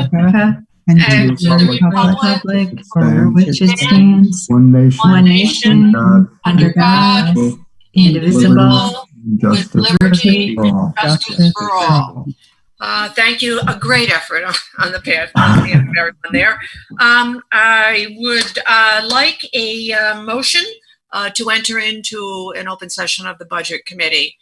America and and to the republic for which it stands, one one nation, under God, indivisible, with liberty for all. and justice for all. Thank you. A great effort on the part of everyone there. I would like a motion to enter into an open session of the Budget Committee.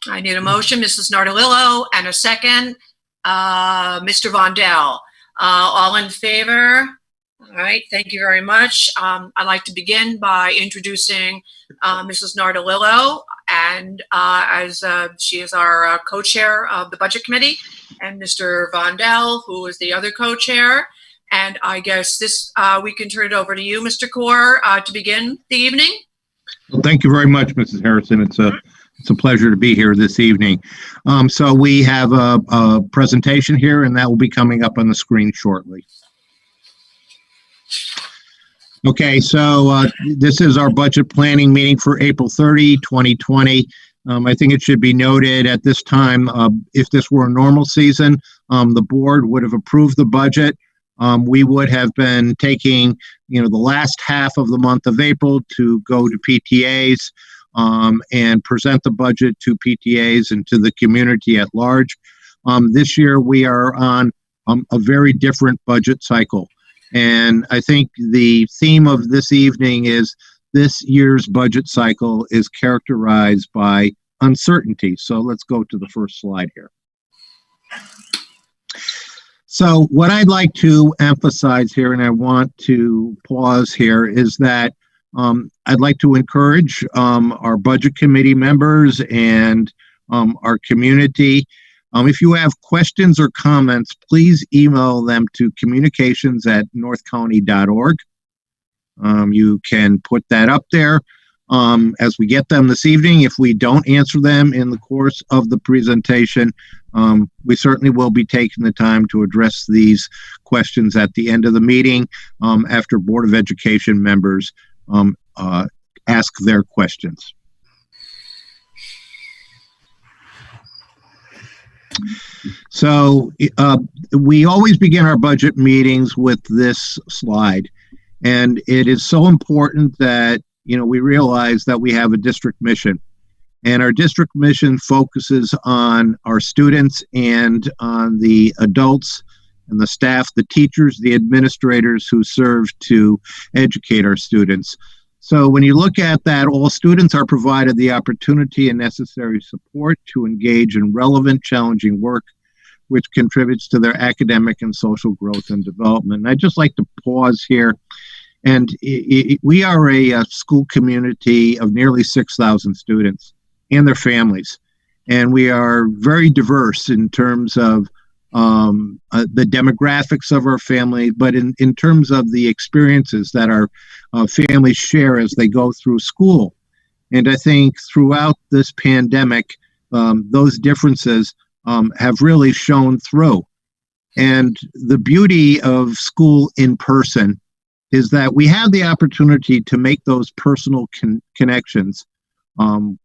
I need a motion, Mrs. Nardolillo, and a second, Mr. Vondell. All in favor? All right, thank you very much. I'd like to begin by introducing Mrs. Nardolillo, and as she is our co-chair of the Budget Committee, and Mr. Vondell, who is the other co-chair. And I guess this we can turn it over to you, Mr. Kaur, to begin the evening. Well, thank you very much, Mrs. Harrison. It's a pleasure to be here this evening. So we have a presentation here, and that will be coming up on the screen shortly. Okay, so this is our budget planning meeting for April 30, 2020. I think it should be noted at this time, if this were a normal season, the board would have approved the budget. We would have been taking, the last half of the month of April to go to PTAs and present the budget to PTAs and to the community at large. This year we are on a very different budget cycle. And I think the theme of this evening is this year's budget cycle is characterized by uncertainty. So let's go to the first slide here. So what I'd like to emphasize here, and I want to pause here, is that I'd like to encourage our budget committee members and our community. If you have questions or comments, please email them to communications@northcounty.org. You can put that up there as we get them this evening. If we don't answer them in the course of the presentation, we certainly will be taking the time to address these questions at the end of the meeting after Board of Education members ask their questions. So we always begin our budget meetings with this slide, and it is so important that we realize that we have a district mission, and our district mission focuses on our students and on the adults and the staff, the teachers, the administrators who serve to educate our students. So when you look at that, all students are provided the opportunity and necessary support to engage in relevant, challenging work, which contributes to their academic and social growth and development. And I'd just like to pause here. And we are a school community of nearly 6,000 students and their families. And we are very diverse in terms of the demographics of our family, but in terms of the experiences that our families share as they go through school. And I think throughout this pandemic, those differences have really shown through. And the beauty of school in person is that we have the opportunity to make those personal connections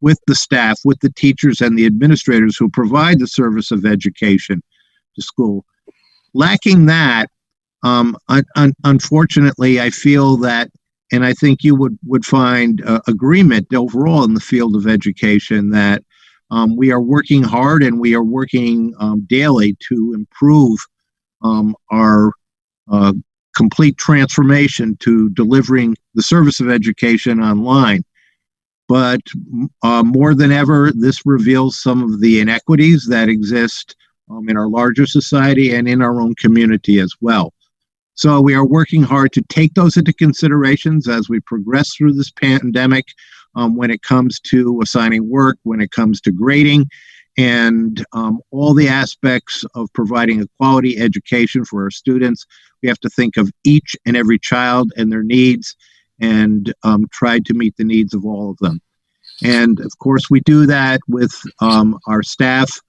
with the staff, with the teachers and the administrators who provide the service of education to school. Lacking that, unfortunately, I feel that, and I think you would find agreement overall in the field of education, that we are working hard and we are working daily to improve our complete transformation to delivering the service of education online. But more than ever, this reveals some of the inequities that exist in our larger society and in our own community as well. So we are working hard to take those into considerations as we progress through this pandemic, when it comes to assigning work, when it comes to grading, and all the aspects of providing a quality education for our students. We have to think of each and every child and their needs and try to meet the needs of all of them. And of course, we do that with our staff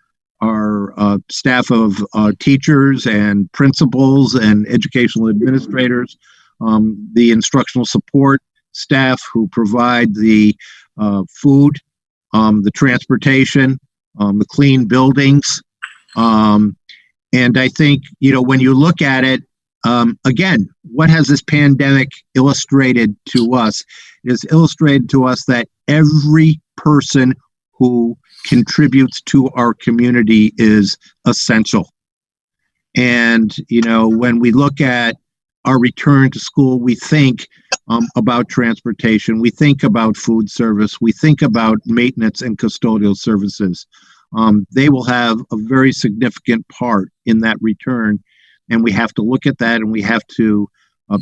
of teachers and principals and educational administrators, the instructional support staff who provide the food, the transportation, the clean buildings, And I think, when you look at it, again, what has this pandemic illustrated to us? It has illustrated to us that every person who contributes to our community is essential. And, when we look at our return to school, we think about transportation, we think about food service, we think about maintenance and custodial services. They will have a very significant part in that return. And we have to look at that, and we have to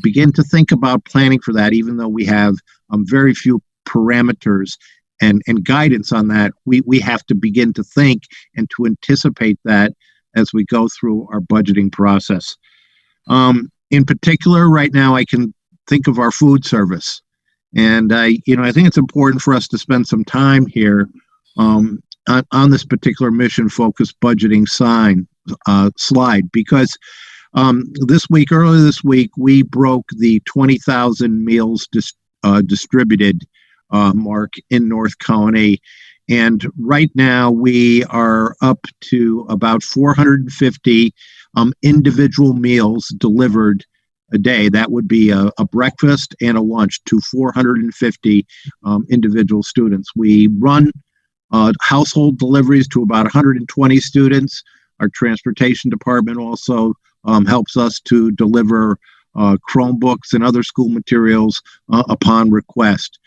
begin to think about planning for that, even though we have very few parameters and guidance on that. We have to begin to think and to anticipate that as we go through our budgeting process. In particular, right now, I can think of our food service. And I think it's important for us to spend some time here on this particular mission-focused budgeting slide, because earlier this week, we broke the 20,000 meals distributed mark in North Colonie. And right now, we are up to about 450 individual meals delivered a day. That would be a breakfast and a lunch to 450 individual students. We run household deliveries to about 120 students. Our transportation department also helps us to deliver Chromebooks and other school materials upon request.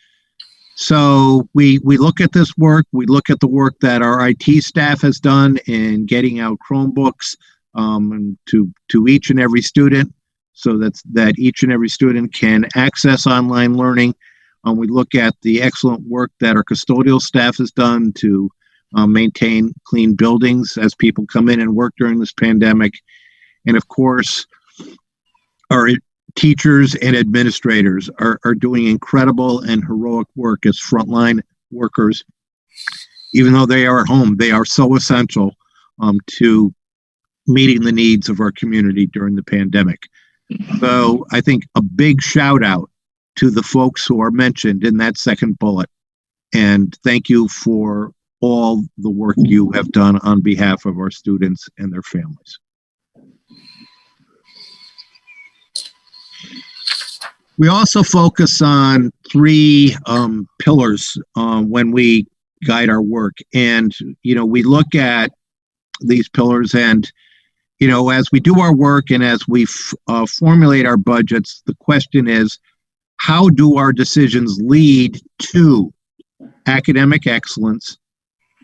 So we look at this work, we look at the work that our IT staff has done in getting out Chromebooks to each and every student, so that each and every student can access online learning. We look at the excellent work that our custodial staff has done to maintain clean buildings as people come in and work during this pandemic. And of course, our teachers and administrators are doing incredible and heroic work as frontline workers. Even though they are at home, they are so essential to meeting the needs of our community during the pandemic. So I think a big shout out to the folks who are mentioned in that second bullet. And thank you for all the work you have done on behalf of our students and their families. We also focus on three pillars when we guide our work. And, we look at these pillars, and, as we do our work and as we formulate our budgets, the question is, how do our decisions lead to academic excellence,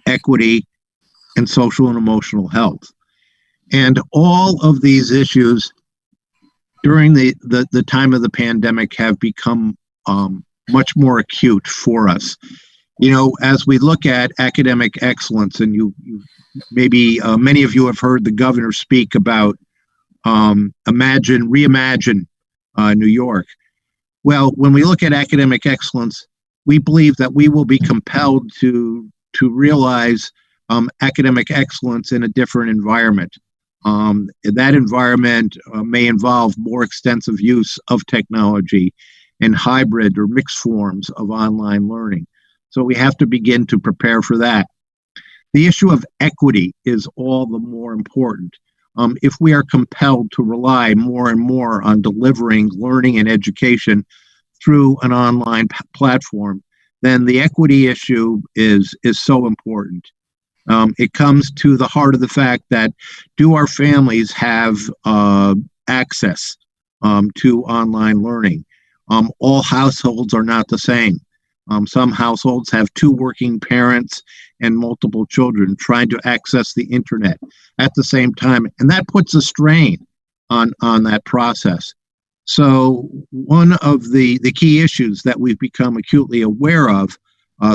equity, and social and emotional health? And all of these issues during the time of the pandemic have become much more acute for us. As we look at academic excellence, and you maybe many of you have heard the governor speak about reimagine New York. Well, when we look at academic excellence, we believe that we will be compelled to realize academic excellence in a different environment. That environment may involve more extensive use of technology and hybrid or mixed forms of online learning. So we have to begin to prepare for that. The issue of equity is all the more important. If we are compelled to rely more and more on delivering learning and education through an online platform, then the equity issue is so important. It comes to the heart of the fact that, do our families have access to online learning? All households are not the same. Some households have two working parents and multiple children trying to access the internet at the same time, and that puts a strain on that process. So one of the key issues that we've become acutely aware of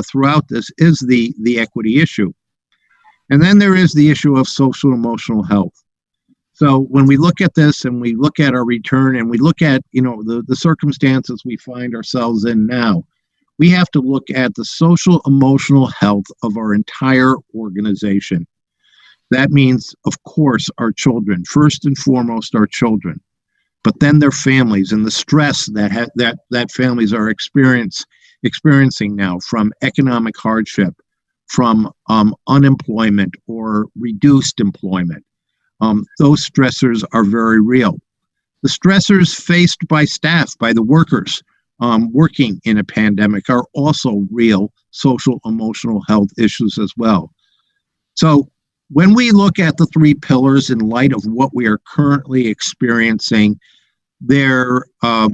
throughout this is the equity issue. And then there is the issue of social and emotional health. So when we look at this and we look at our return and we look at, the circumstances we find ourselves in now, we have to look at the social emotional health of our entire organization. That means, of course, our children, first and foremost, our children, but then their families and the stress that families are experiencing now from economic hardship, from unemployment or reduced employment, those stressors are very real. The stressors faced by staff, by the workers working in a pandemic, are also real social, emotional health issues as well. So when we look at the three pillars in light of what we are currently experiencing, their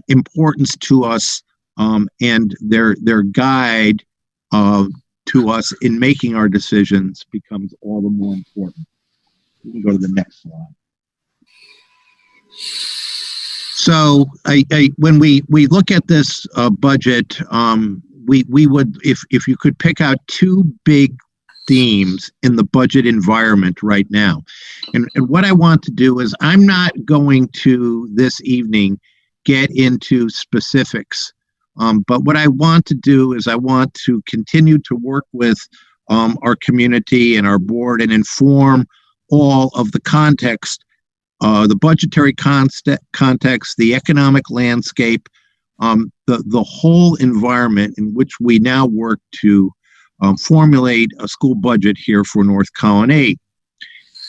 importance to us and their guide to us in making our decisions becomes all the more important. We can go to the next slide. So when we look at this budget, we would, if you could pick out two big themes in the budget environment right now. And what I want to do is, I'm not going to this evening get into specifics, but what I want to do is I want to continue to work with our community and our board and inform all of the context, the budgetary context, the economic landscape, the whole environment in which we now work to formulate a school budget here for North Colonie.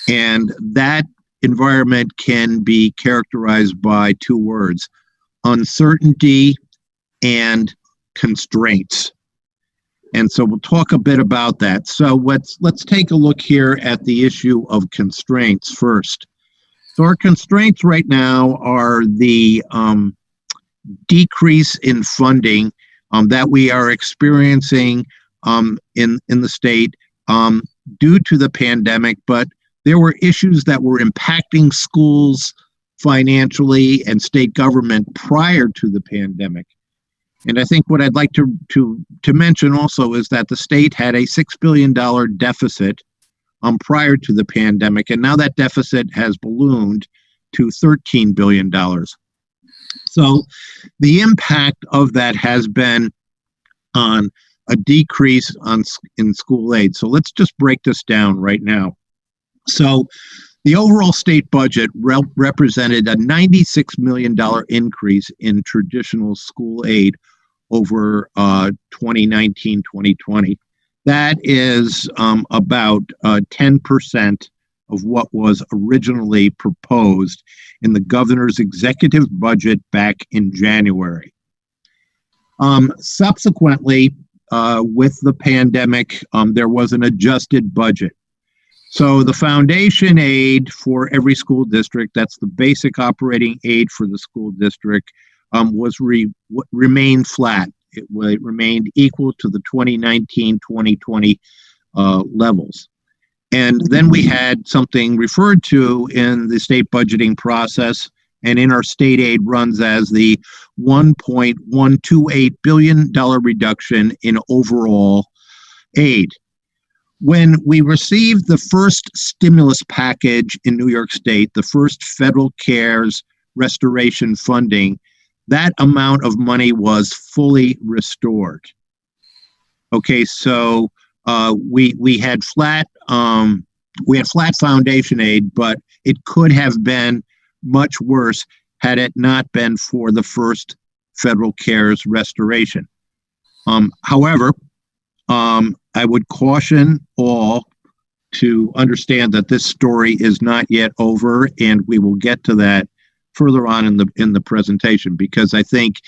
And that environment can be characterized by two words: uncertainty and constraints. And so we'll talk a bit about that. So let's take a look here at the issue of constraints first. So our constraints right now are the decrease in funding that we are experiencing in the state due to the pandemic, but there were issues that were impacting schools financially and state government prior to the pandemic. And I think what I'd like to mention also is that the state had a $6 billion deficit prior to the pandemic, and now that deficit has ballooned to $13 billion. So the impact of that has been on a decrease in school aid. So let's just break this down right now. So the overall state budget represented a $96 million increase in traditional school aid over 2019-2020. That is about 10% of what was originally proposed in the governor's executive budget back in January. Subsequently, with the pandemic, there was an adjusted budget. So the foundation aid for every school district, that's the basic operating aid for the school district, remained flat. It remained equal to the 2019-2020 levels. And then we had something referred to in the state budgeting process and in our state aid runs as the $1.128 billion reduction in overall aid. When we received the first stimulus package in New York State, the first federal CARES restoration funding, that amount of money was fully restored. Okay, so we had flat foundation aid, but it could have been much worse had it not been for the first federal CARES restoration. However, I would caution all to understand that this story is not yet over, and we will get to that further on in the presentation, because I think,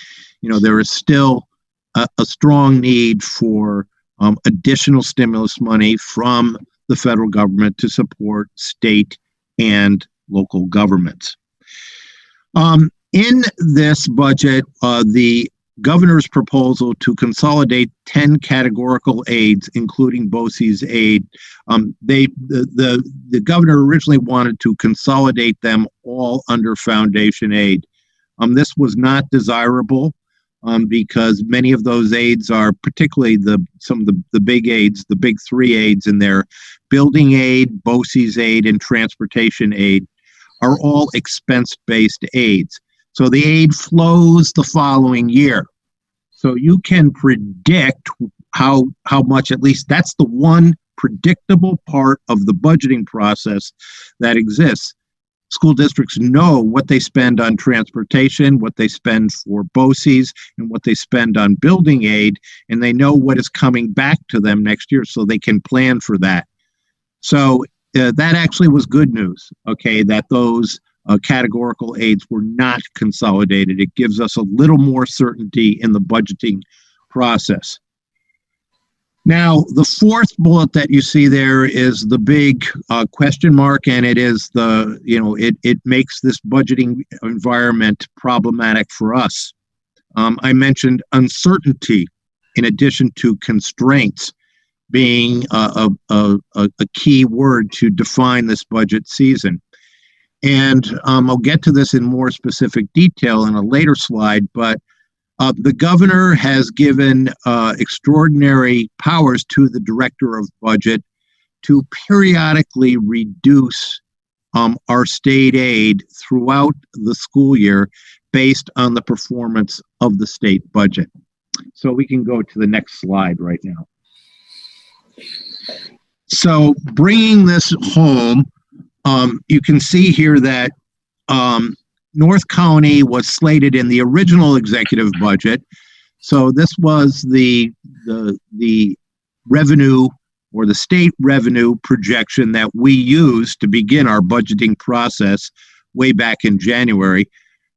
there is still a strong need for additional stimulus money from the federal government to support state and local governments. In this budget, the governor's proposal to consolidate 10 categorical aids, including BOCES aid, the governor originally wanted to consolidate them all under foundation aid. This was not desirable because many of those aids are, particularly some of the big aids, the big three aids in there, building aid, BOCES aid, and transportation aid, are all expense-based aids. So the aid flows the following year. So you can predict how much, at least that's the one predictable part of the budgeting process that exists. School districts know what they spend on transportation, what they spend for BOCES, and what they spend on building aid, and they know what is coming back to them next year, so they can plan for that. So that actually was good news, okay, that those categorical aids were not consolidated. It gives us a little more certainty in the budgeting process. Now, the fourth bullet that you see there is the big question mark, and it is the, it makes this budgeting environment problematic for us. I mentioned uncertainty in addition to constraints being a key word to define this budget season. And I'll get to this in more specific detail in a later slide, but the governor has given extraordinary powers to the director of budget to periodically reduce our state aid throughout the school year based on the performance of the state budget. So we can go to the next slide right now. So bringing this home, you can see here that North Colonie was slated in the original executive budget. So this was the revenue or the state revenue projection that we used to begin our budgeting process way back in January.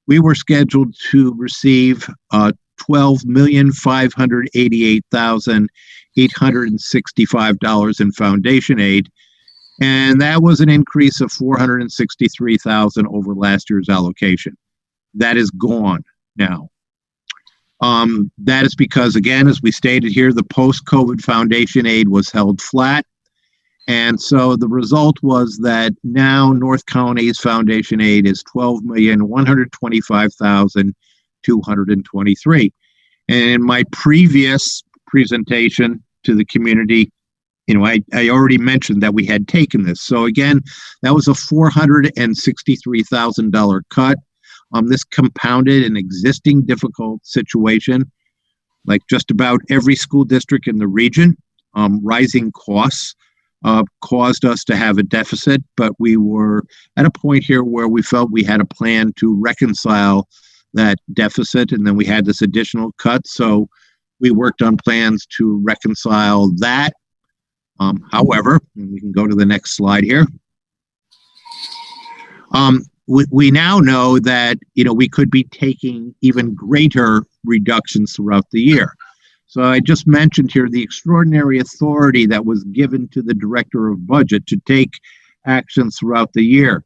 We were scheduled to receive $12,588,865 in foundation aid. And that was an increase of $463,000 over last year's allocation. That is gone now. That is because, again, as we stated here, the post-COVID foundation aid was held flat. And so the result was that now North Colonie's foundation aid is $12,125,223. And in my previous presentation to the community, I already mentioned that we had taken this. So again, that was a $463,000 cut. This compounded an existing difficult situation, like just about every school district in the region. Rising costs caused us to have a deficit, but we were at a point here where we felt we had a plan to reconcile that deficit, and then we had this additional cut. So we worked on plans to reconcile that. However, and we can go to the next slide here. We now know that, we could be taking even greater reductions throughout the year. So I just mentioned here the extraordinary authority that was given to the director of budget to take actions throughout the year.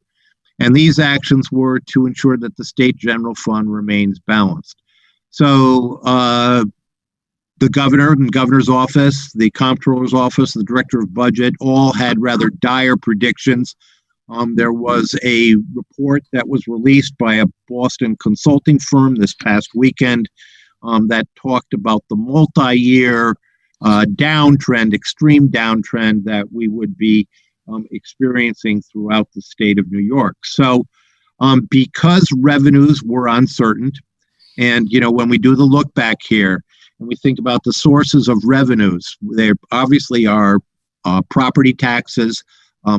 And these actions were to ensure that the state general fund remains balanced. So, the governor and governor's office, the comptroller's office, the director of budget, all had rather dire predictions. There was a report that was released by a Boston consulting firm this past weekend that talked about the multi-year downtrend, extreme downtrend that we would be experiencing throughout the state of New York. So because revenues were uncertain, and, when we do the look back here, and we think about the sources of revenues, they obviously are property taxes,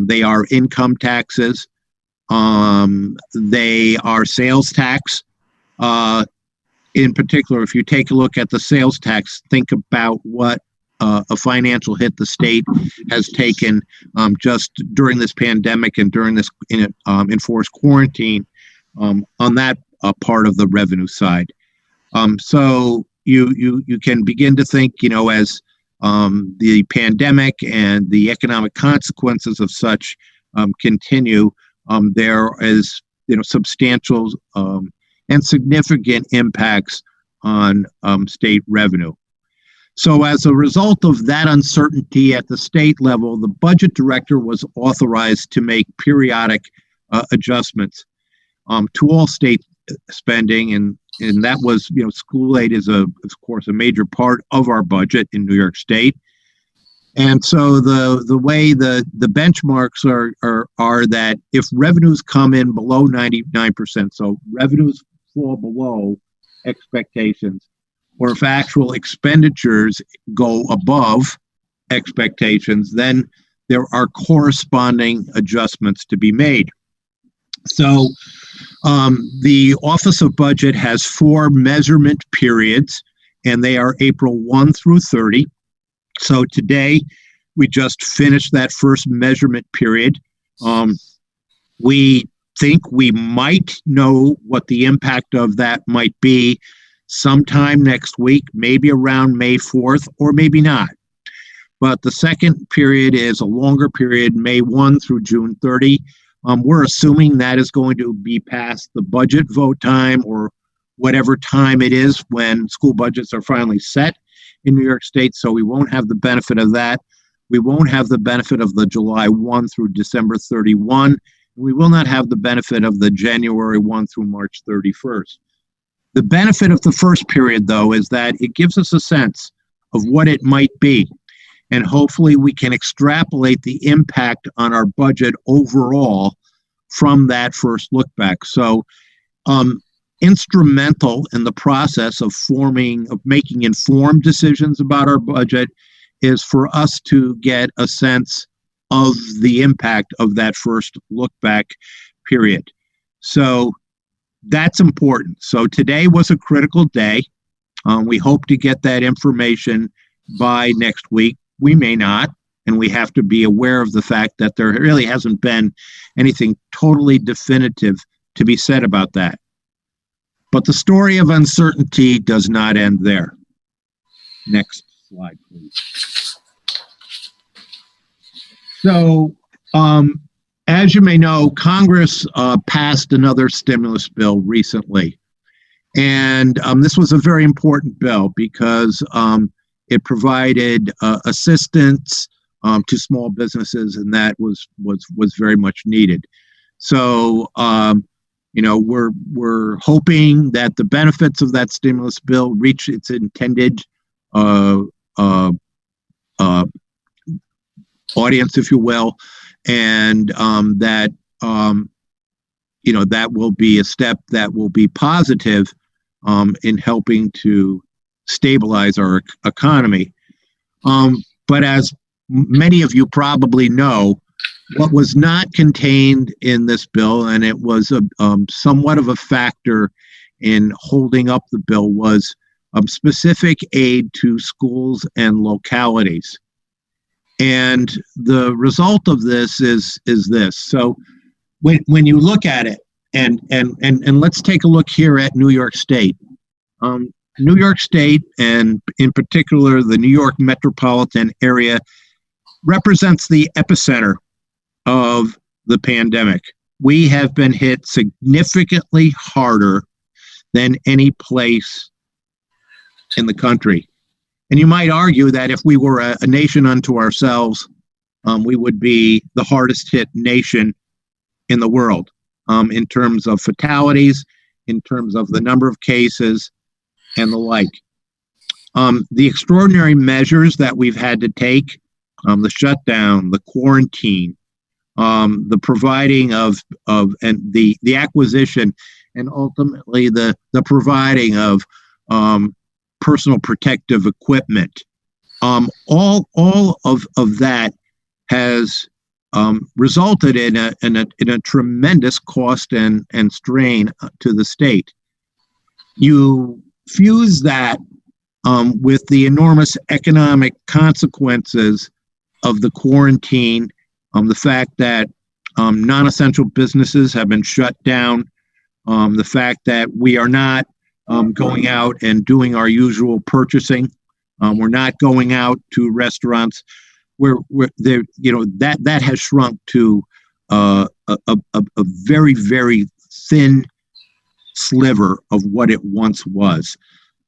they are income taxes, they are sales tax. In particular, if you take a look at the sales tax, think about what a financial hit the state has taken just during this pandemic and during this enforced quarantine on that part of the revenue side. So you can begin to think, as the pandemic and the economic consequences of such continue, there is, substantial and significant impacts on state revenue. So as a result of that uncertainty at the state level, the budget director was authorized to make periodic adjustments to all state spending, and that was, school aid is of course a major part of our budget in New York State. And so the way the benchmarks are that if revenues come in below 99%, so revenues fall below expectations, or if actual expenditures go above expectations, then there are corresponding adjustments to be made. So the Office of Budget has 4 measurement periods, and they are April 1 through 30. So today We just finished that first measurement period. We think we might know what the impact of that might be sometime next week, maybe around May 4th, or maybe not. But the second period is a longer period, May 1 through June 30. We're assuming that is going to be past the budget vote time or whatever time it is when school budgets are finally set in New York State. So we won't have the benefit of that. We won't have the benefit of the July 1 through December 31. We will not have the benefit of the January 1 through March 31st. The benefit of the first period, though, is that it gives us a sense of what it might be. And hopefully we can extrapolate the impact on our budget overall from that first look back. So instrumental in the process of making informed decisions about our budget is for us to get a sense of the impact of that first look back period. So that's important. So today was a critical day. We hope to get that information by next week. We may not, and we have to be aware of the fact that there really hasn't been anything totally definitive to be said about that. But the story of uncertainty does not end there. Next slide, please. So, as you may know, Congress passed another stimulus bill recently. And this was a very important bill because it provided assistance to small businesses, and that was very much needed. So, we're hoping that the benefits of that stimulus bill reach its intended audience, if you will, and that will be a step that will be positive in helping to stabilize our economy. But as many of you probably know, what was not contained in this bill, and it was somewhat of a factor in holding up the bill, was specific aid to schools and localities. And the result of this is this. So when you look at it, and let's take a look here at New York State. New York State, and in particular the New York metropolitan area, represents the epicenter of the pandemic. We have been hit significantly harder than any place in the country. And you might argue that if we were a nation unto ourselves, we would be the hardest hit nation in the world in terms of fatalities, in terms of the number of cases, and the like. The extraordinary measures that we've had to take, the shutdown, the quarantine, the providing of and the acquisition, and ultimately the providing of personal protective equipment. All of that has resulted in a tremendous cost and strain to the state. You fuse that with the enormous economic consequences of the quarantine, the fact that non-essential businesses have been shut down, the fact that we are not going out and doing our usual purchasing. We're not going out to restaurants. That has shrunk to a very, very thin sliver of what it once was.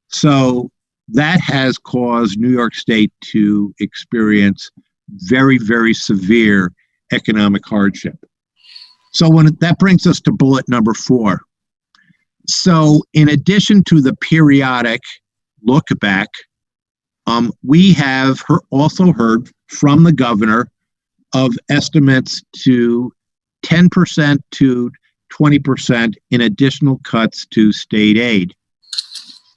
So that has caused New York State to experience very, very severe economic hardship. So that brings us to bullet number 4. So in addition to the periodic look back, we have also heard from the governor of estimates to 10% to 20% in additional cuts to state aid.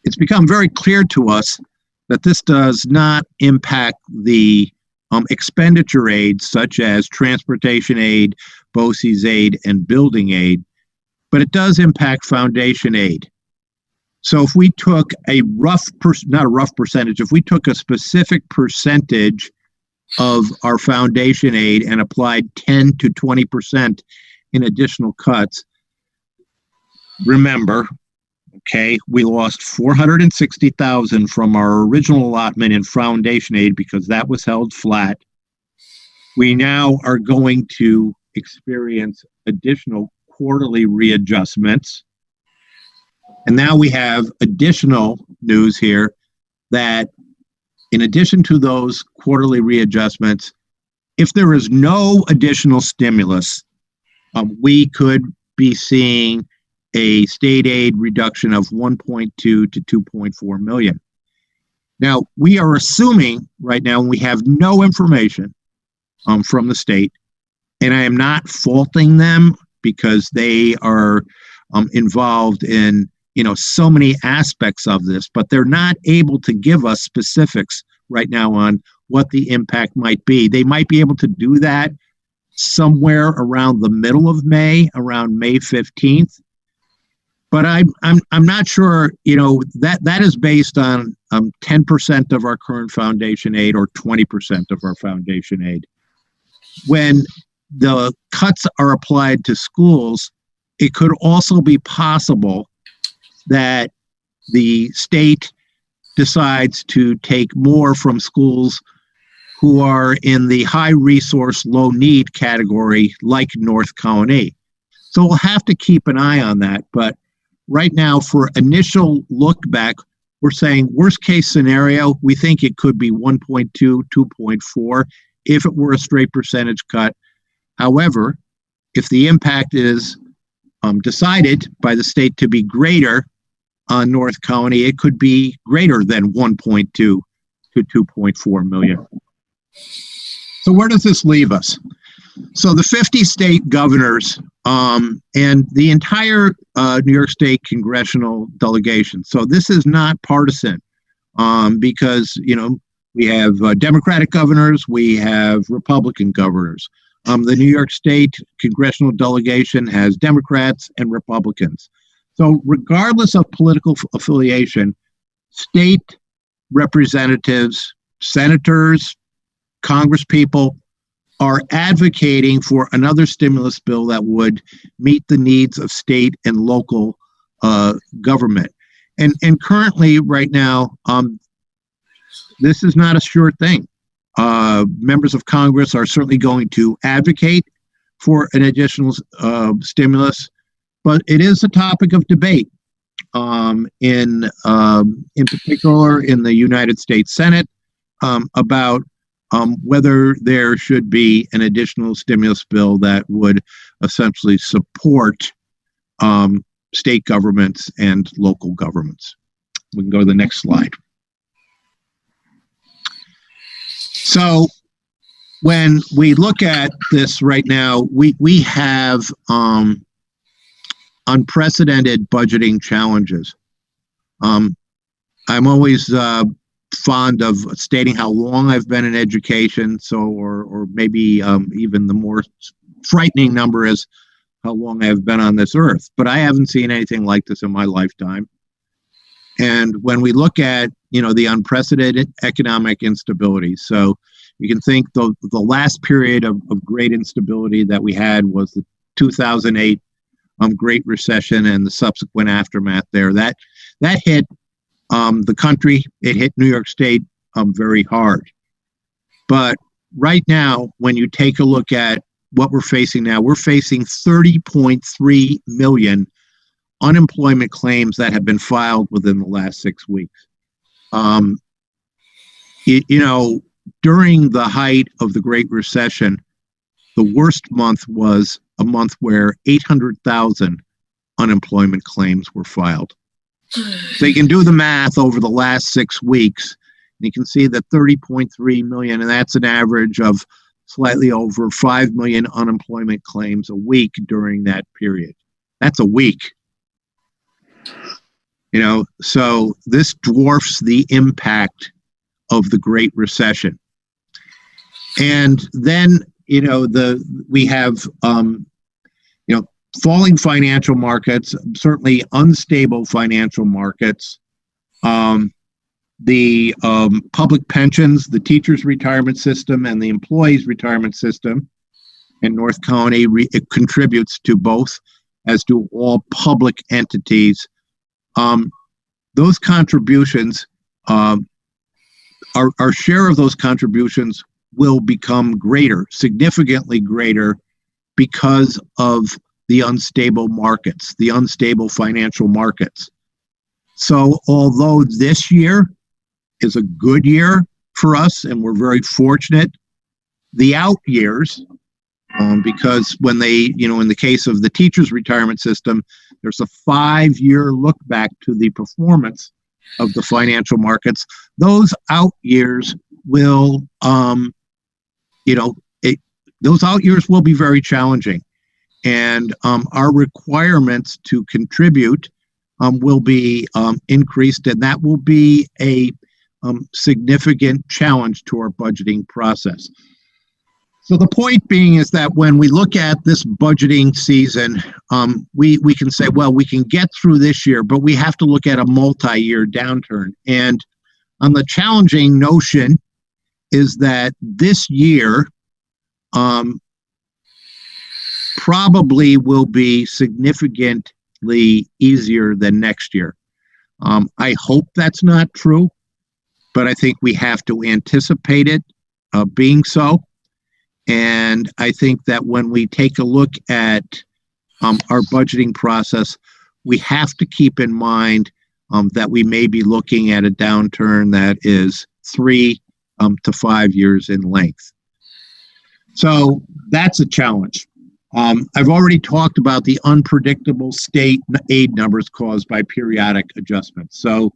It's become very clear to us that this does not impact the expenditure aid, such as transportation aid, BOCES aid, and building aid, but it does impact foundation aid. So if we took a rough, not a rough percentage, if we took a specific percentage of our foundation aid and applied 10 to 20% in additional cuts, remember, okay, we lost $460,000 from our original allotment in foundation aid because that was held flat. We now are going to experience additional quarterly readjustments. And now we have additional news here that in addition to those quarterly readjustments, if there is no additional stimulus, we could be seeing a state aid reduction of 1.2 to 2.4 million. Now, we are assuming right now we have no information from the state, and I am not faulting them because they are involved in so many aspects of this, but they're not able to give us specifics right now on what the impact might be. They might be able to do that somewhere around the middle of May, around May 15th. But I'm not sure, that is based on 10% of our current foundation aid or 20% of our foundation aid. When the cuts are applied to schools, it could also be possible that the state decides to take more from schools who are in the high resource, low need category, like North Colonie. So we'll have to keep an eye on that. But right now, for initial look back, we're saying worst case scenario, we think it could be 1.2, 2.4 if it were a straight percentage cut. However, if the impact is decided by the state to be greater on North Colonie, it could be greater than 1.2 to 2.4 million. So where does this leave us? So the 50 state governors and the entire New York State congressional delegation. So this is not partisan because, we have Democratic governors, we have Republican governors. The New York State congressional delegation has Democrats and Republicans. So regardless of political affiliation, state representatives, senators, congresspeople are advocating for another stimulus bill that would meet the needs of state and local government. And currently, right now, this is not a sure thing. Members of Congress are certainly going to advocate for an additional stimulus, but it is a topic of debate in particular in the United States Senate about whether there should be an additional stimulus bill that would essentially support state governments and local governments. We can go to the next slide. So when we look at this right now, we have unprecedented budgeting challenges. I'm always fond of stating how long I've been in education, or maybe even the more frightening number is how long I've been on this earth. But I haven't seen anything like this in my lifetime. And when we look at, the unprecedented economic instability, so you can think the last period of great instability that we had was the 2008 Great Recession and the subsequent aftermath there. That hit the country, it hit New York State very hard. But right now, when you take a look at what we're facing now, we're facing 30.3 million unemployment claims that have been filed within the last 6 weeks. During the height of the Great Recession, the worst month was a month where 800,000 unemployment claims were filed. So you can do the math over the last 6 weeks, and you can see that 30.3 million, and that's an average of slightly over 5 million unemployment claims a week during that period. That's a week. So this dwarfs the impact of the Great Recession. And then, we have, falling financial markets, certainly unstable financial markets. the public pensions, the teachers' retirement system, and the employees' retirement system in North County. It contributes to both, as do all public entities. Those contributions, our share of those contributions will become greater, significantly greater, because of the unstable markets, the unstable financial markets. So although this year is a good year for us, and we're very fortunate, the out years, because when they, in the case of the teachers' retirement system, there's a 5-year look back to the performance of the financial markets. Those out years will, those out years will be very challenging. And our requirements to contribute will be increased, and that will be a significant challenge to our budgeting process. So the point being is that when we look at this budgeting season, we can say, well, we can get through this year, but we have to look at a multi-year downturn. And the challenging notion is that this year probably will be significantly easier than next year. I hope that's not true, but I think we have to anticipate it being so. And I think that when we take a look at our budgeting process, we have to keep in mind that we may be looking at a downturn that is 3 to 5 years in length. So that's a challenge. I've already talked about the unpredictable state aid numbers caused by periodic adjustments. So,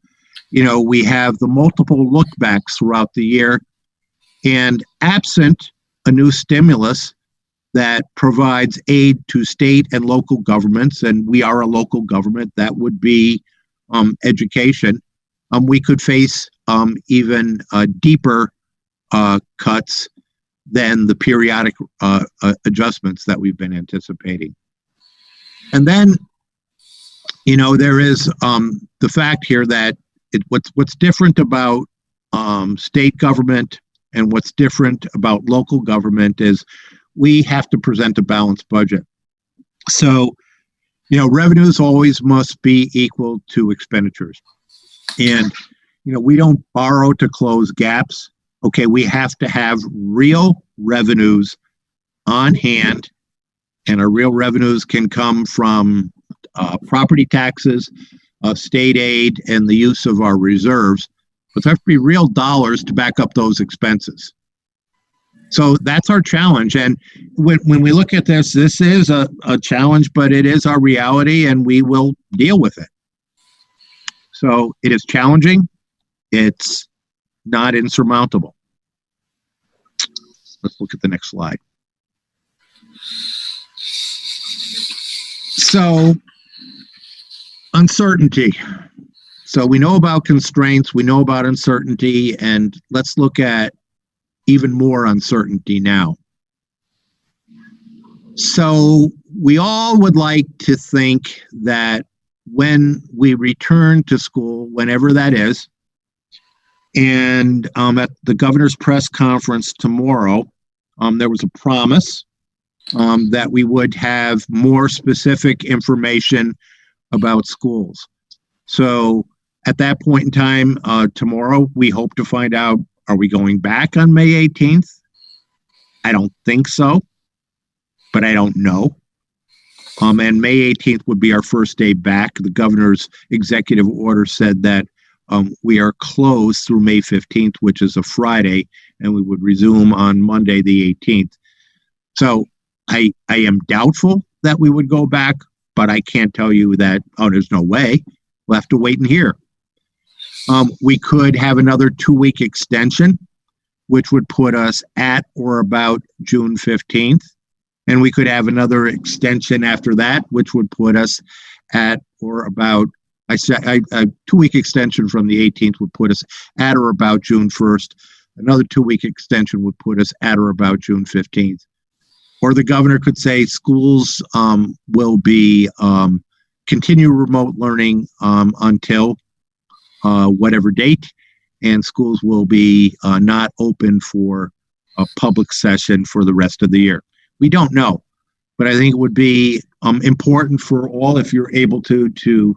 we have the multiple lookbacks throughout the year, and absent a new stimulus that provides aid to state and local governments, and we are a local government, that would be education, we could face even deeper cuts than the periodic adjustments that we've been anticipating. And then, there is the fact here that what's different about state government and what's different about local government is we have to present a balanced budget. So, revenues always must be equal to expenditures. And, we don't borrow to close gaps. Okay, we have to have real revenues on hand, and our real revenues can come from property taxes, state aid, and the use of our reserves. But there have to be real dollars to back up those expenses. So that's our challenge. And when we look at this is a challenge, but it is our reality, and we will deal with it. So it is challenging. It's not insurmountable. Let's look at the next slide. So, uncertainty. So we know about constraints, we know about uncertainty, and let's look at even more uncertainty now. So we all would like to think that when we return to school, whenever that is, and at the governor's press conference tomorrow, there was a promise that we would have more specific information about schools. So at that point in time, tomorrow, we hope to find out, are we going back on May 18th? I don't think so, but I don't know. And May 18th would be our first day back. The governor's executive order said that we are closed through May 15th, which is a Friday, and we would resume on Monday, the 18th. So I am doubtful that we would go back, but I can't tell you that, there's no way. We'll have to wait and hear. We could have another 2-week extension, which would put us at or about June 15th. And we could have another extension after that, which would put us at or about, a 2-week extension from the 18th would put us at or about June 1st. Another 2-week extension would put us at or about June 15th. Or the governor could say schools will be continue remote learning until whatever date, and schools will be not open for a public session for the rest of the year. We don't know, but I think it would be important for all, if you're able to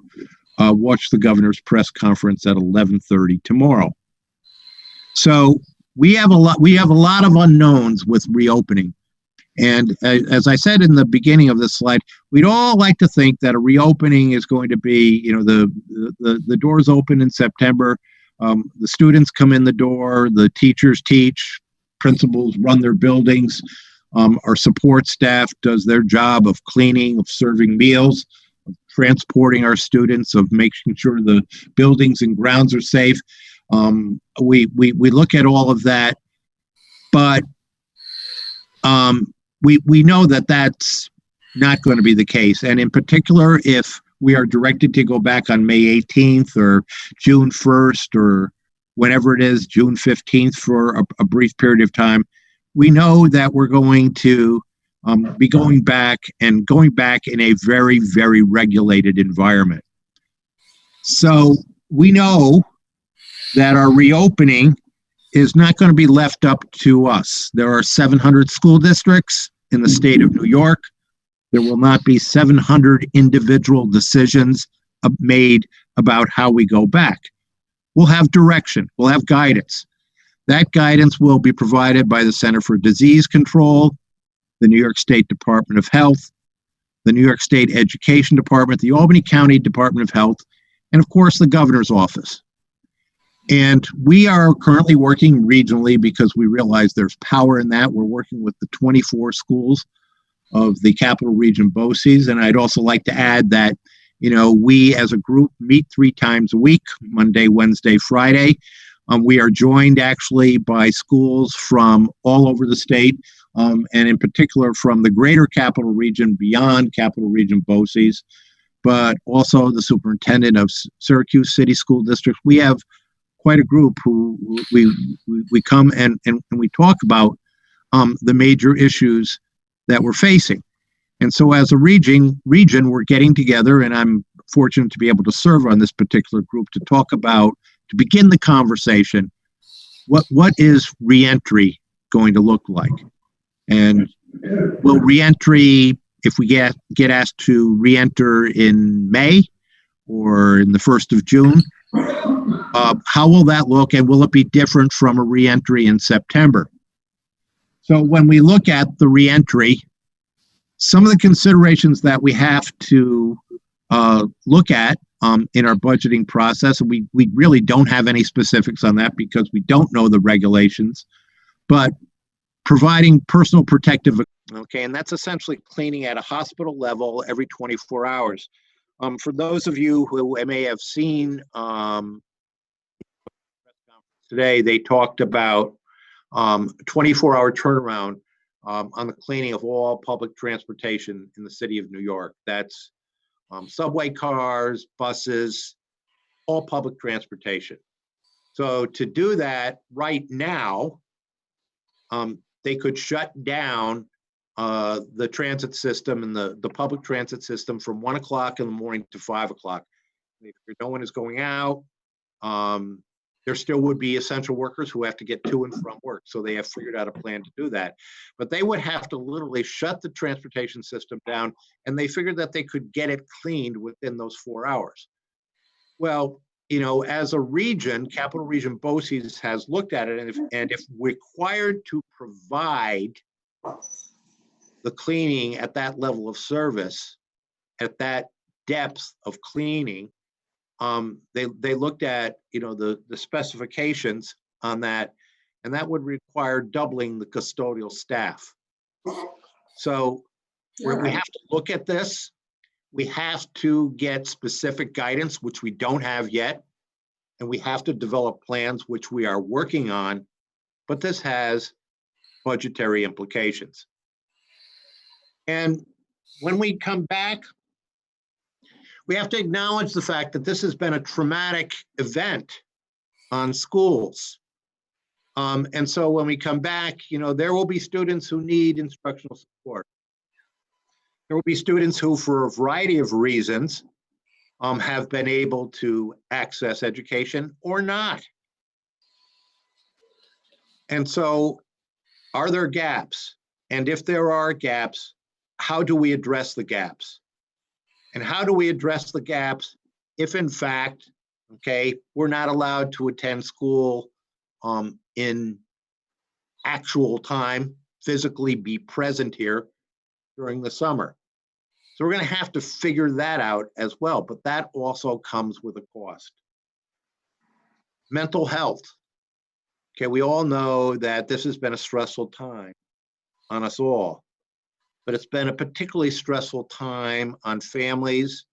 watch the governor's press conference at 11:30 tomorrow. So we have a lot of unknowns with reopening. And as I said in the beginning of this slide, we'd all like to think that a reopening is going to be, the doors open in September, the students come in the door, the teachers teach, principals run their buildings, our support staff does their job of cleaning, of serving meals, of transporting our students, of making sure the buildings and grounds are safe. We look at all of that, but we know that that's not going to be the case. And in particular, if we are directed to go back on May 18th or June 1st or whenever it is, June 15th for a brief period of time, we know that we're going to be going back in a very, very regulated environment. So we know that our reopening is not going to be left up to us. There are 700 school districts in the state of New York. There will not be 700 individual decisions made about how we go back. We'll have direction. We'll have guidance. That guidance will be provided by the Center for Disease Control, the New York State Department of Health, the New York State Education Department, the Albany County Department of Health, and of course the governor's office. And we are currently working regionally because we realize there's power in that. We're working with the 24 schools of the Capital Region BOCES. And I'd also like to add that, we as a group meet 3 times a week, Monday, Wednesday, Friday. We are joined actually by schools from all over the state, and in particular from the greater Capital Region, beyond Capital Region BOCES, but also the superintendent of Syracuse City School District. We have quite a group who we come and we talk about the major issues that we're facing. And so as a region, we're getting together, and I'm fortunate to be able to serve on this particular group to talk about, to begin the conversation, what is reentry going to look like? And will reentry, if we get asked to reenter in May or in the 1st of June, how will that look, and will it be different from a reentry in September? So when we look at the reentry, some of the considerations that we have to look at in our budgeting process, and we really don't have any specifics on that because we don't know the regulations, but providing personal protective, okay, and that's essentially cleaning at a hospital level every 24 hours. For those of you who may have seen today, they talked about 24-hour turnaround on the cleaning of all public transportation in the city of New York. That's subway cars, buses, all public transportation. So to do that right now, they could shut down the transit system and the public transit system from 1 o'clock in the morning to 5 o'clock. If no one is going out, there still would be essential workers who have to get to and from work. So they have figured out a plan to do that. But they would have to literally shut the transportation system down, and they figured that they could get it cleaned within those 4 hours. Well, as a region, Capital Region BOCES has looked at it, and if required to provide the cleaning at that level of service, at that depth of cleaning, they looked at the specifications on that, and that would require doubling the custodial staff. So we have to look at this. We have to get specific guidance, which we don't have yet, and we have to develop plans, which we are working on, but this has budgetary implications. And when we come back, we have to acknowledge the fact that this has been a traumatic event on schools. And so when we come back, there will be students who need instructional support. There will be students who, for a variety of reasons, have been able to access education or not. And so, are there gaps? And if there are gaps, how do we address the gaps? And how do we address the gaps if, in fact, okay, we're not allowed to attend school in actual time, physically be present here during the summer? So we're going to have to figure that out as well, but that also comes with a cost. Mental health. Okay, we all know that this has been a stressful time on us all, but it's been a particularly stressful time on families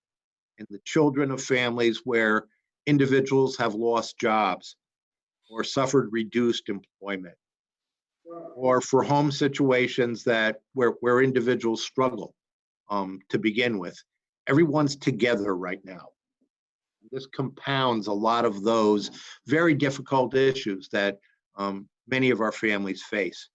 and the children of families where individuals have lost jobs or suffered reduced employment, or for home situations that where individuals struggle to begin with. Everyone's together right now. This compounds a lot of those very difficult issues that many of our families face.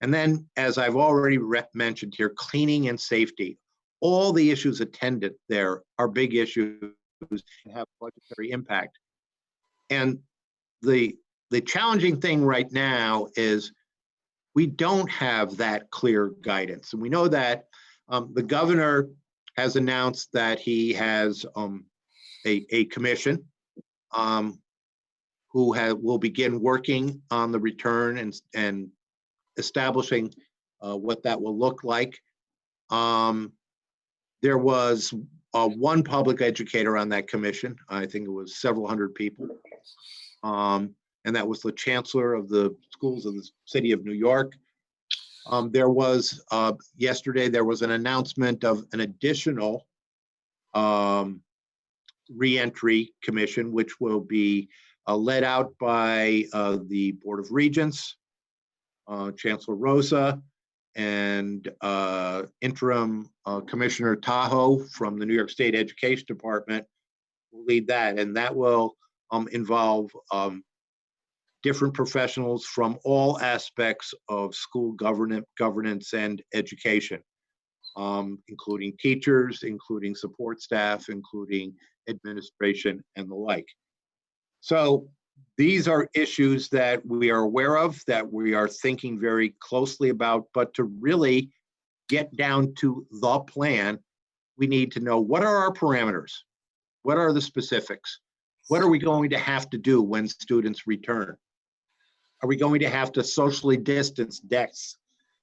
And then, as I've already mentioned here, cleaning and safety. All the issues attendant there are big issues and have budgetary impact. And the challenging thing right now is we don't have that clear guidance. And we know that the governor has announced that he has a commission who will begin working on the return and establishing what that will look like. There was one public educator on that commission. I think it was several hundred people. And that was the chancellor of the schools of the city of New York. There was, yesterday, there was an announcement of an additional reentry commission, which will be led out by the Board of Regents, Chancellor Rosa, and interim Commissioner Tahoe from the New York State Education Department will lead that. And that will involve different professionals from all aspects of school governance and education, including teachers, including support staff, including administration, and the like. So these are issues that we are aware of, that we are thinking very closely about, but to really get down to the plan, we need to know what are our parameters? What are the specifics? What are we going to have to do when students return? Are we going to have to socially distance desks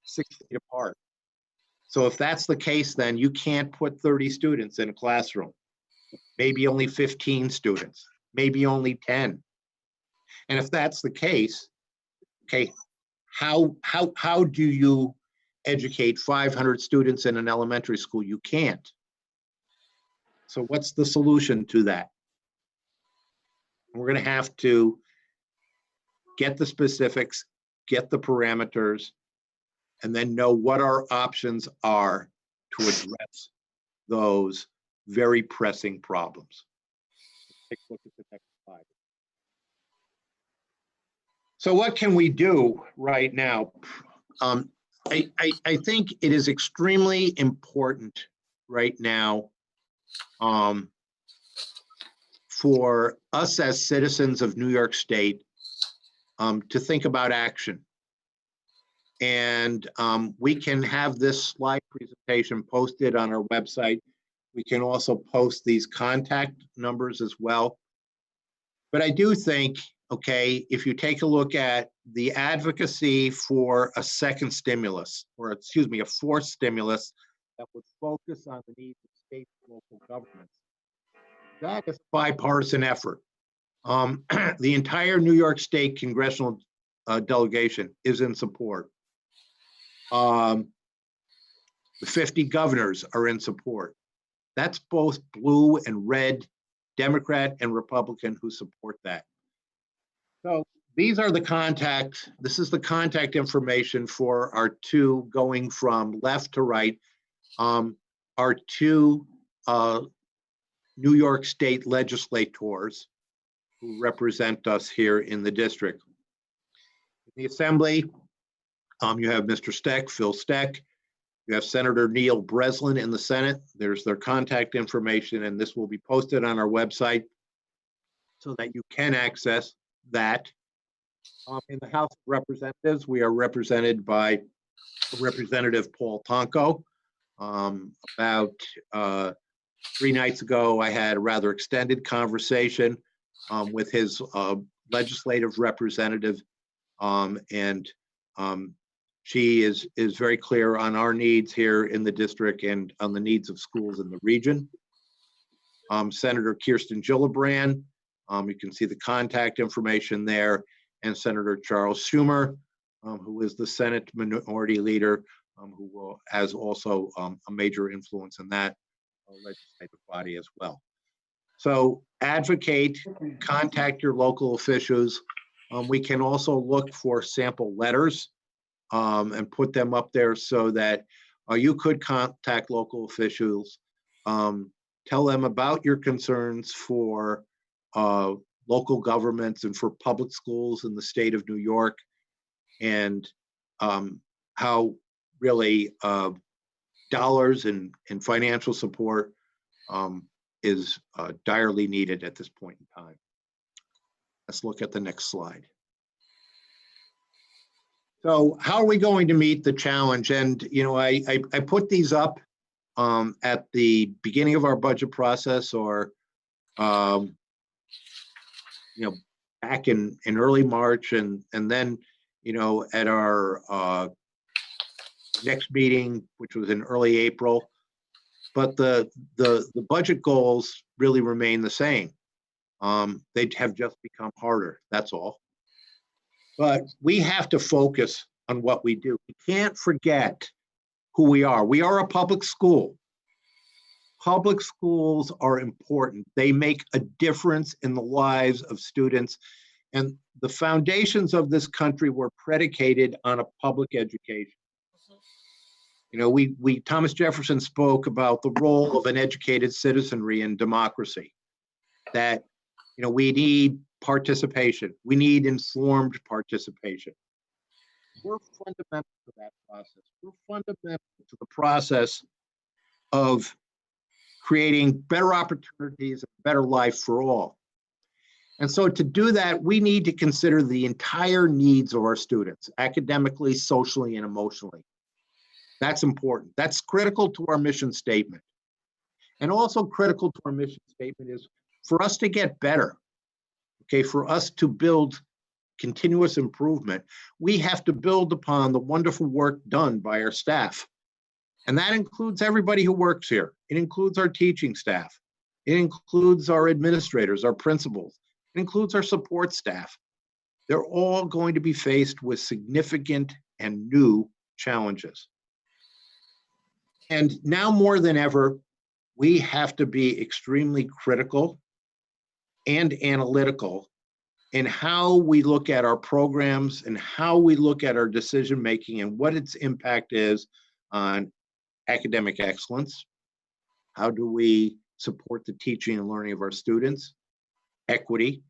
6 feet apart? So if that's the case, then you can't put 30 students in a classroom, maybe only 15 students, maybe only 10. And if that's the case, okay, how do you educate 500 students in an elementary school? You can't. So what's the solution to that? We're going to have to get the specifics, get the parameters, and then know what our options are to address those very pressing problems. Take a look at the next slide. So what can we do right now? I think it is extremely important right now for us as citizens of New York State to think about action. And we can have this slide presentation posted on our website. We can also post these contact numbers as well. But I do think, okay, if you take a look at the advocacy for a second stimulus, or excuse me, a fourth stimulus that would focus on the needs of state and local governments, that is a bipartisan effort. The entire New York State congressional delegation is in support. The 50 governors are in support. That's both blue and red, Democrat and Republican who support that. So these are the contacts. This is the contact information for our two, going from left to right, our two New York State legislators who represent us here in the district. In the Assembly, you have Mr. Steck, Phil Steck. You have Senator Neil Breslin in the Senate. There's their contact information, and this will be posted on our website so that you can access that. In the House of Representatives, we are represented by Representative Paul Tonko. About 3 nights ago, I had a rather extended conversation with his legislative representative, and she is very clear on our needs here in the district and on the needs of schools in the region. Senator Kirsten Gillibrand, you can see the contact information there, and Senator Charles Schumer, who is the Senate Minority Leader, who has also a major influence in that legislative body as well. So advocate, contact your local officials. We can also look for sample letters and put them up there so that you could contact local officials, tell them about your concerns for local governments and for public schools in the state of New York, and how really dollars and financial support is direly needed at this point in time. Let's look at the next slide. So how are we going to meet the challenge? And, you know, I put these up at the beginning of our budget process, or, you know, back in early March, and then, you know, at our next meeting, which was in early April. But the budget goals really remain the same. They have just become harder, that's all. But we have to focus on what we do. We can't forget who we are. We are a public school. Public schools are important. They make a difference in the lives of students. And the foundations of this country were predicated on a public education. You know, Thomas Jefferson spoke about the role of an educated citizenry in democracy, that, you know, we need participation. We need informed participation. We're fundamental to that process. We're fundamental to the process of creating better opportunities, a better life for all. And so to do that, we need to consider the entire needs of our students, academically, socially, and emotionally. That's important. That's critical to our mission statement. And also critical to our mission statement is for us to get better, okay, for us to build continuous improvement, we have to build upon the wonderful work done by our staff. And that includes everybody who works here. It includes our teaching staff. It includes our administrators, our principals. It includes our support staff. They're all going to be faced with significant and new challenges. And now more than ever, we have to be extremely critical and analytical in how we look at our programs and how we look at our decision making and what its impact is on academic excellence. How do we support the teaching and learning of our students? Equity.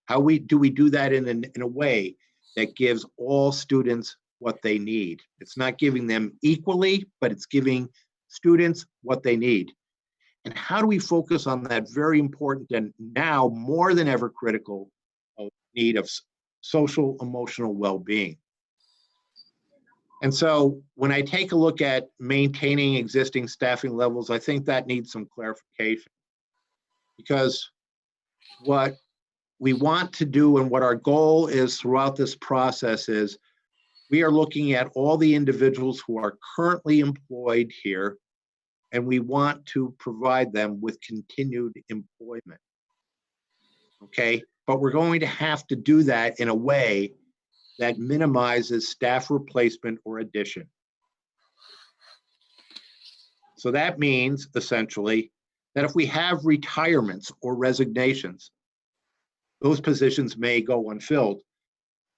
How do we do that in a way that gives all students what they need? It's not giving them equally, but it's giving students what they need. And how do we focus on that very important and now more than ever critical need of social emotional well-being? And so when I take a look at maintaining existing staffing levels, I think that needs some clarification, because what we want to do and what our goal is throughout this process is we are looking at all the individuals who are currently employed here, and we want to provide them with continued employment. Okay, but we're going to have to do that in a way that minimizes staff replacement or addition. So that means essentially that if we have retirements or resignations, those positions may go unfilled.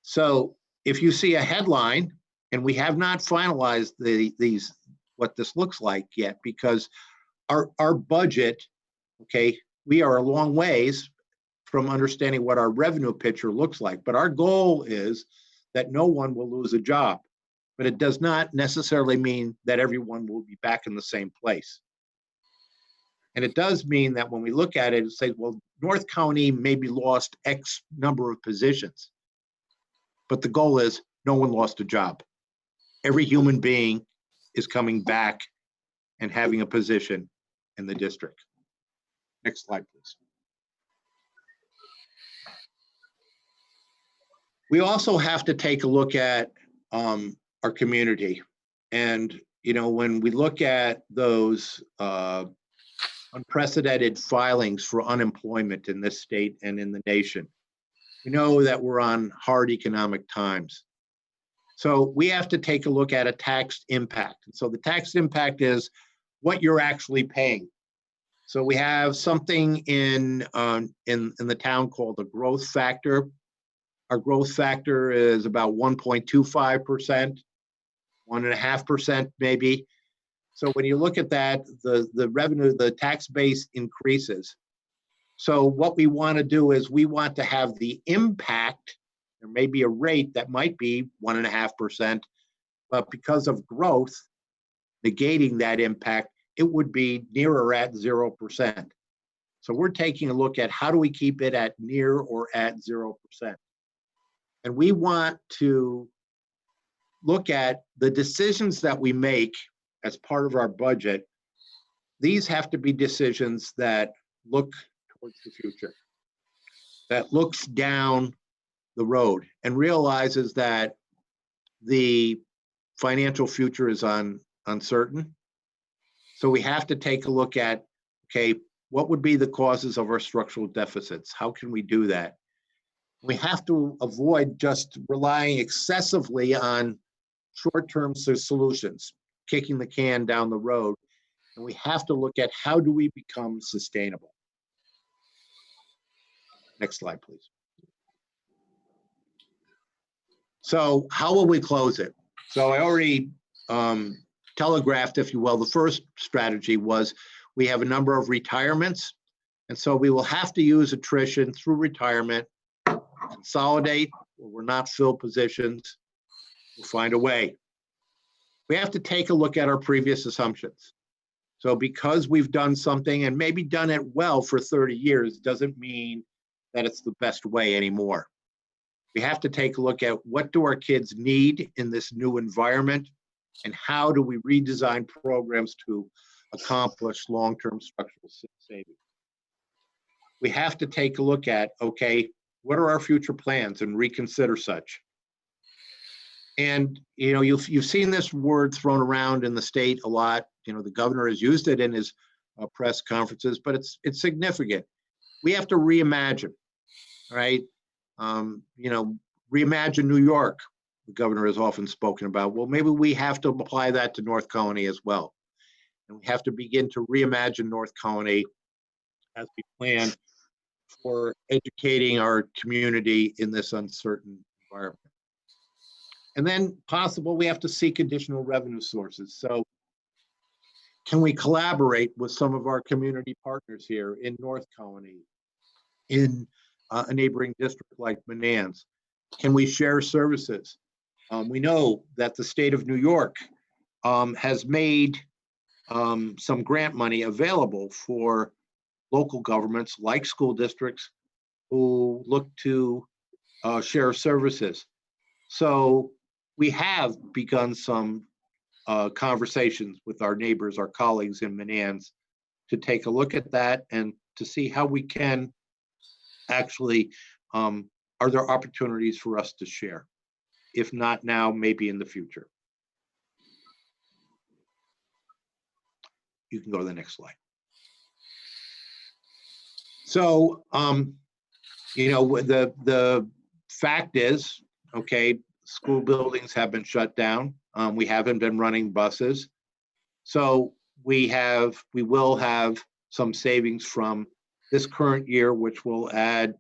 So if you see a headline, and we have not finalized what this looks like yet, because our budget, okay, we are a long ways from understanding what our revenue picture looks like, but our goal is that no one will lose a job. But it does not necessarily mean that everyone will be back in the same place. And it does mean that when we look at it, it says, well, North County maybe lost X number of positions. But the goal is no one lost a job. Every human being is coming back and having a position in the district. Next slide, please. We also have to take a look at our community. And, you know, when we look at those unprecedented filings for unemployment in this state and in the nation, we know that we're on hard economic times. So we have to take a look at a tax impact. And so the tax impact is what you're actually paying. So we have something in the town called the growth factor. Our growth factor is about 1.25%, 1.5% maybe. So when you look at that, the revenue, the tax base increases. So what we want to do is we want to have the impact. There may be a rate that might be 1.5%, but because of growth, negating that impact, it would be nearer at 0%. So we're taking a look at how do we keep it at near or at 0%. And we want to look at the decisions that we make as part of our budget. These have to be decisions that look towards the future, that looks down the road and realizes that the financial future is uncertain. So we have to take a look at, okay, what would be the causes of our structural deficits? How can we do that? We have to avoid just relying excessively on short-term solutions, kicking the can down the road. And we have to look at how do we become sustainable. Next slide, please. So how will we close it? So I already telegraphed, if you will, the first strategy was we have a number of retirements. And so we will have to use attrition through retirement, consolidate where we're not filled positions. We'll find a way. We have to take a look at our previous assumptions. So because we've done something and maybe done it well for 30 years, doesn't mean that it's the best way anymore. We have to take a look at what do our kids need in this new environment and how do we redesign programs to accomplish long-term structural savings. We have to take a look at, okay, what are our future plans and reconsider such. And, you know, you've seen this word thrown around in the state a lot. You know, the governor has used it in his press conferences, but it's significant. We have to reimagine, right? You know, reimagine New York, the governor has often spoken about. Well, maybe we have to apply that to North Colonie as well. And we have to begin to reimagine North Colonie as we plan for educating our community in this uncertain environment. And then possible, we have to seek additional revenue sources. So can we collaborate with some of our community partners here in North Colonie, in a neighboring district like Manans? Can we share services? We know that the state of New York has made some grant money available for local governments like school districts who look to share services. So we have begun some conversations with our neighbors, our colleagues in Manans, to take a look at that and to see how we can actually, are there opportunities for us to share? If not now, maybe in the future. You can go to the next slide. So, you know, the fact is, okay, school buildings have been shut down. We haven't been running buses. So we will have some savings from this current year, which will add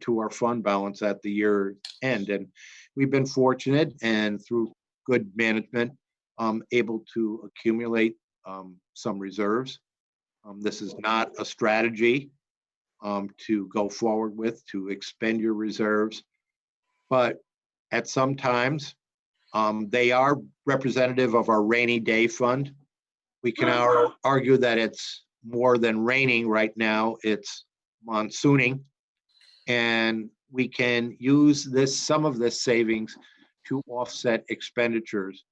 to our fund balance at the year end. And we've been fortunate and through good management, able to accumulate some reserves. This is not a strategy to go forward with, to expend your reserves, but at some times, they are representative of our rainy day fund. We can argue that it's more than raining right now, it's monsooning. And we can use some of this savings to offset expenditures,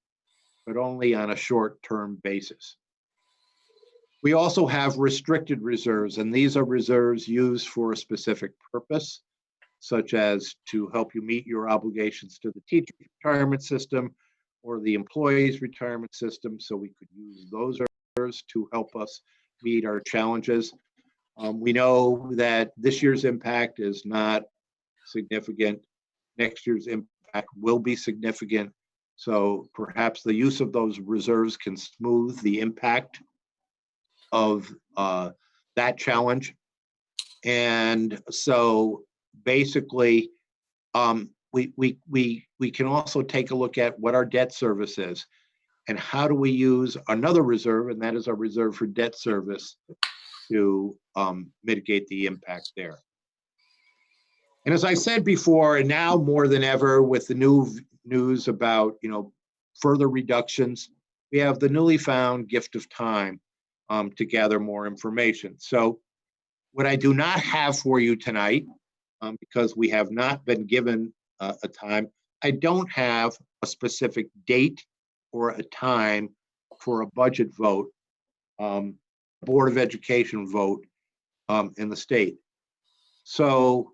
but only on a short-term basis. We also have restricted reserves, and these are reserves used for a specific purpose, such as to help you meet your obligations to the teacher retirement system or the employees retirement system. So we could use those reserves to help us meet our challenges. We know that this year's impact is not significant. Next year's impact will be significant. So perhaps the use of those reserves can smooth the impact of that challenge. And so basically, we can also take a look at what our debt service is and how do we use another reserve, and that is our reserve for debt service, to mitigate the impact there. And as I said before, and now more than ever with the new news about further reductions, we have the newly found gift of time to gather more information. So what I do not have for you tonight, because we have not been given a time, I don't have a specific date or a time for a budget vote, Board of Education vote in the state. So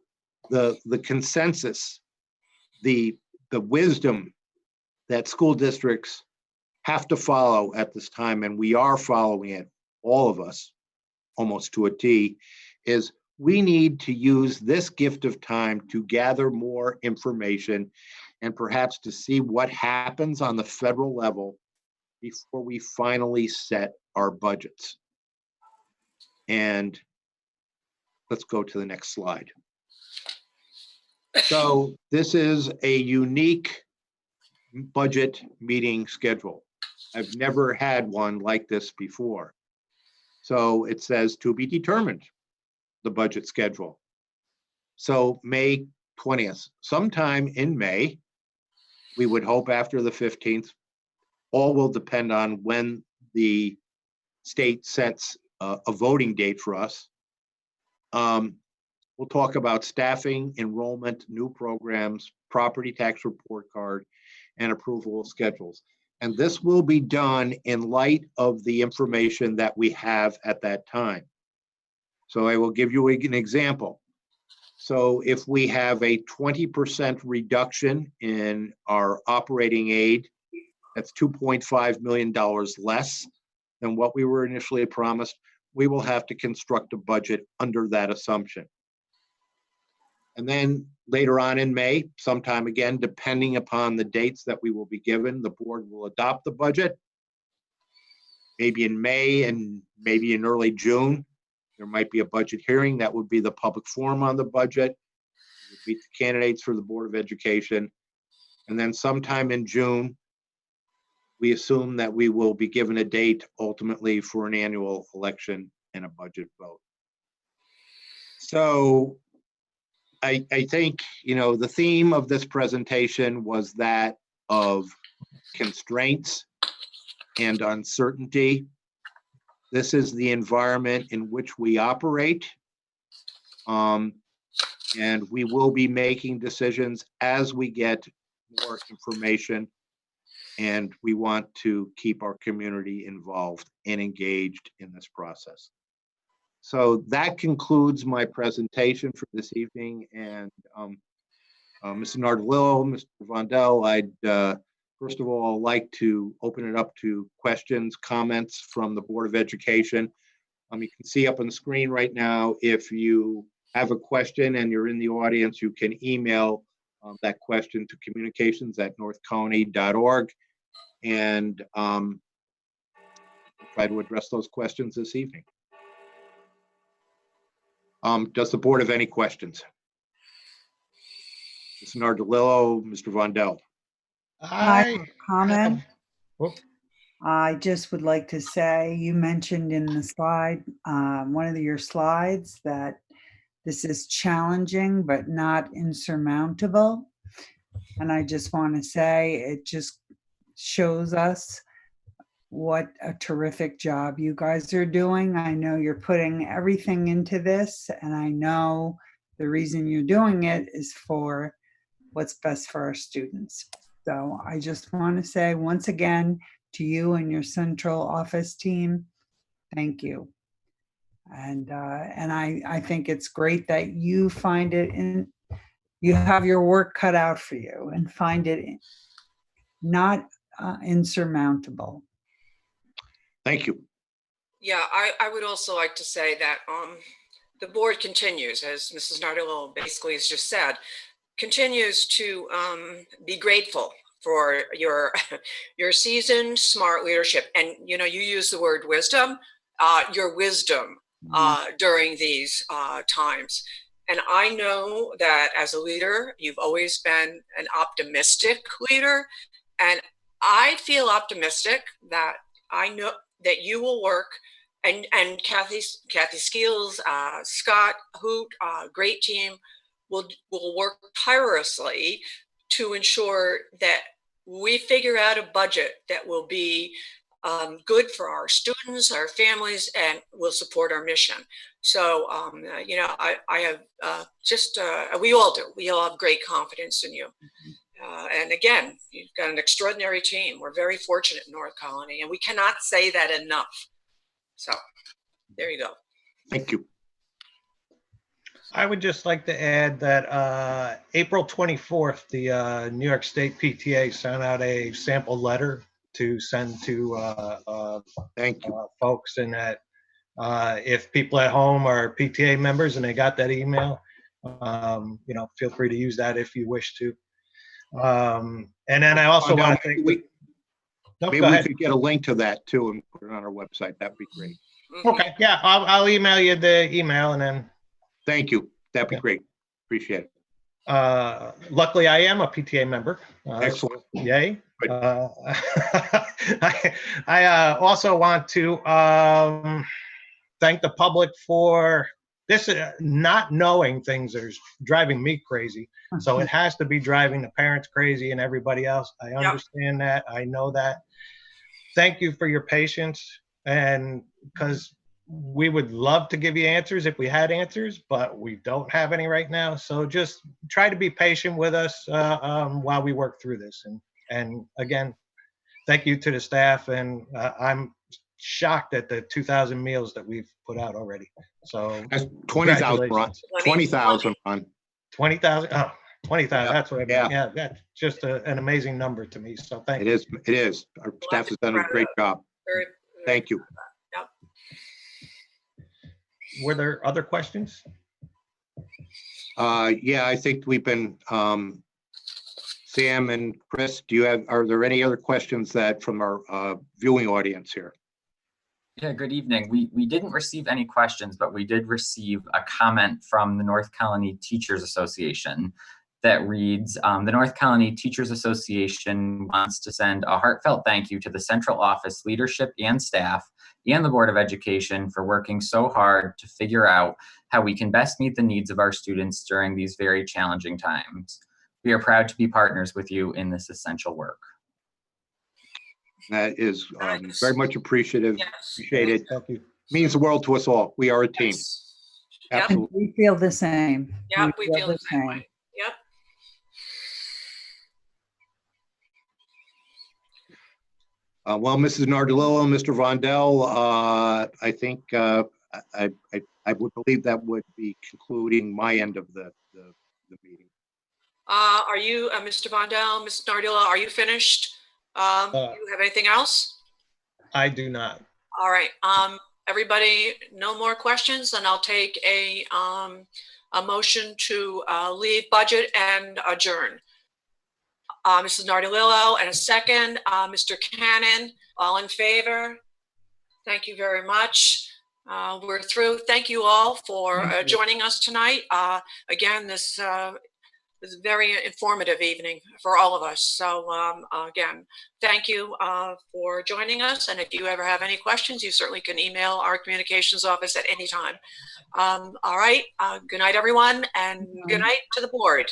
the consensus, the wisdom that school districts have to follow at this time, and we are following it, all of us, almost to a T, is we need to use this gift of time to gather more information and perhaps to see what happens on the federal level before we finally set our budgets. And let's go to the next slide. So this is a unique budget meeting schedule. I've never had one like this before. So it says to be determined, the budget schedule. So May 20th, sometime in May, we would hope after the 15th, all will depend on when the state sets a voting date for us. We'll talk about staffing, enrollment, new programs, property tax report card, and approval of schedules. And this will be done in light of the information that we have at that time. So I will give you an example. So if we have a 20% reduction in our operating aid, that's $2.5 million less than what we were initially promised, we will have to construct a budget under that assumption. And then later on in May, sometime again, depending upon the dates that we will be given, the board will adopt the budget. Maybe in May and maybe in early June, there might be a budget hearing. That would be the public forum on the budget. It would be the candidates for the Board of Education. And then sometime in June, we assume that we will be given a date ultimately for an annual election and a budget vote. So I think, the theme of this presentation was that of constraints and uncertainty. This is the environment in which we operate. And we will be making decisions as we get more information. And we want to keep our community involved and engaged in this process. So that concludes my presentation for this evening. And Mr. Nardolillo, Mr. Vondel, I'd first of all like to open it up to questions, comments from the Board of Education. You can see up on the screen right now, if you have a question and you're in the audience, you can email that question to communications@northcounty.org, and try to address those questions this evening. Does the board have any questions? Mr. Nardolillo, Mr. Vondel. Comment. I just would like to say, you mentioned in the slide, one of your slides, that this is challenging but not insurmountable. And I just want to say it just shows us what a terrific job you guys are doing. I know you're putting everything into this, and I know the reason you're doing it is for what's best for our students. So I just want to say once again to you and your central office team, thank you. And I think it's great that you find it in, you have your work cut out for you and find it not insurmountable. Thank you. Yeah, I would also like to say that the board continues, as Mrs. Nardillo basically has just said, continues to be grateful for your your seasoned, smart leadership. And you use the word wisdom, your wisdom during these times. And I know that as a leader, you've always been an optimistic leader. And I feel optimistic that I know that you will work, and Kathy Skeels, Scott Hoot, great team, will work tirelessly to ensure that we figure out a budget that will be good for our students, our families, and will support our mission. So, I have we all do. We all have great confidence in you. And again, you've got an extraordinary team. We're very fortunate in North Colonie, and we cannot say that enough. So there you go. Thank you. I would just like to add that April 24th, the New York State PTA sent out a sample letter to send to Thank you. folks, and that if people at home are PTA members and they got that email, feel free to use that if you wish to. And then I also want to thank maybe we could get a link to that too and put it on our website. That'd be great. Okay, yeah, I'll email you the email, and then thank you. That'd be great. Appreciate it. Luckily, I am a PTA member. Excellent. Yay. I also want to thank the public for this. Not knowing things is driving me crazy. So it has to be driving the parents crazy and everybody else. I understand that. I know that. Thank you for your patience, and because we would love to give you answers if we had answers, but we don't have any right now. So just try to be patient with us while we work through this. And again, thank you to the staff. And I'm shocked at the 2,000 meals that we've put out already. So that's 20,000, Ron. 20,000, Ron. 20,000. Oh, 20,000. Yeah. That's what I mean. Yeah, that's just an amazing number to me. So thank you. It is. Our staff has done a great job. Thank you. Were there other questions? Yeah, I think we've been, Sam and Chris, are there any other questions from our viewing audience here? Yeah, good evening. We didn't receive any questions, but we did receive a comment from the North Colonie Teachers Association that reads, the North Colonie Teachers Association wants to send a heartfelt thank you to the central office leadership and staff and the Board of Education for working so hard to figure out how we can best meet the needs of our students during these very challenging times. We are proud to be partners with you in this essential work. That is very much appreciated. Appreciated. Thank you. Means the world to us all. We are a team. Yep. Absolutely. We feel the same. Yeah, we feel the same way. Yep. Well, Mrs. Nardillo, Mr. Vondel, I think I would believe that would be concluding my end of the meeting. Are you, Mr. Vondel, Ms. Nardillo, are you finished? Do you have anything else? I do not. All right. Everybody, no more questions, and I'll take a motion to leave budget and adjourn. Mrs. Nardillo, and a second. Mr. Cannon, all in favor? Thank you very much. We're through. Thank you all for joining us tonight. Again, this was a very informative evening for all of us. So again, thank you for joining us. And if you ever have any questions, you certainly can email our communications office at any time. All right. Good night, everyone, and good night to the board.